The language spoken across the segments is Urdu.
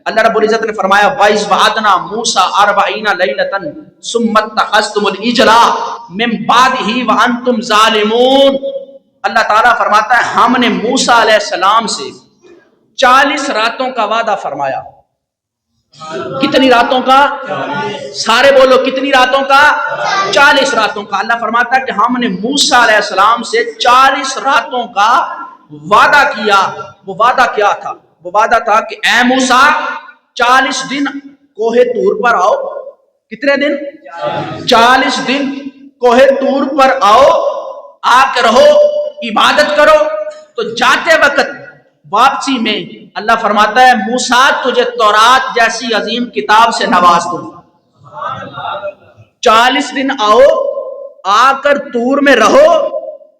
اللہ رب العزت نے فرمایا وَإِذْ وَعَدْنَا مُوسَىٰ 40 لَيْلَةً ثُمَّ اتَّخَذْتُمُ الْعِجْلَ مِن بَعْدِهِ وَأَنْتُمْ ظَالِمُونَ۔ اللہ تعالیٰ فرماتا ہے ہم نے موسیٰ علیہ السلام سے 40 راتوں کا وعدہ فرمایا۔ کتنی راتوں کا؟ سارے بولو کتنی راتوں کا؟ 40 راتوں کا۔ اللہ فرماتا ہے کہ ہم نے موسیٰ علیہ السلام سے 40 راتوں کا وعدہ کیا۔ وہ وعدہ کیا تھا؟ وہ وعدہ تھا کہ اے موسیٰ 40 دن کوہ طور پر آؤ۔ کتنے دن؟ 40 دن کوہ طور پر آؤ، آ کے رہو، عبادت کرو۔ تو جاتے وقت واپسی میں اللہ فرماتا ہے موسیٰ تجھے تورات جیسی عظیم کتاب سے نواز دوں گا۔ 40 دن آؤ، آ کر طور میں رہو،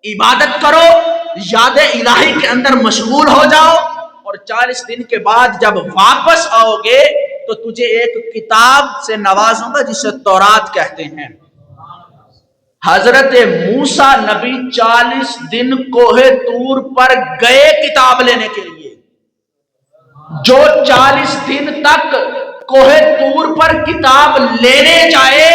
عبادت کرو، یاد الہی کے اندر مشغول ہو جاؤ، اور 40 دن کے بعد جب واپس آؤ گے تو تجھے ایک کتاب سے نوازوں گا جسے تورات کہتے ہیں۔ حضرت موسیٰ نبی 40 دن کوہ طور پر گئے کتاب لینے کے لیے۔ جو 40 دن تک کوہ طور پر کتاب لینے جائے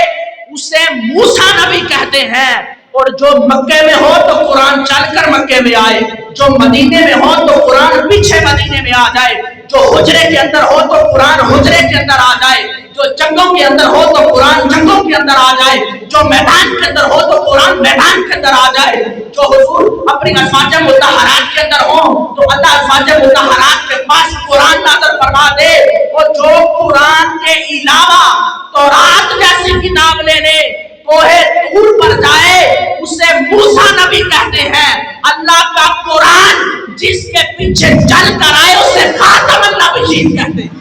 اسے موسیٰ نبی کہتے ہیں۔ اور جو مکے میں ہو تو قرآن چل کر مکے میں آئے، جو مدینے میں ہو تو قرآن پیچھے مدینے میں آ جائے، جو حجرے کے اندر ہو تو قرآن حجرے کے اندر آ جائے، جو جنگوں کے اندر ہو تو قرآن جنگوں کے اندر آ جائے، جو میدان کے اندر ہو تو قرآن میدان کے اندر آ جائے، جو حضور اپنی الفاظ مطہرات کے اندر ہو تو اللہ الفاظ مطہرات کے پاس قرآن نازل فرما دے۔ اور جو قرآن کے علاوہ تورات جیسی کتاب لینے کوہ طور پر جائے اسے موسیٰ نبی کہتے ہیں۔ اللہ کا قرآن جس کے پیچھے چل کر آئے اسے خاتم النبیین کہتے ہیں۔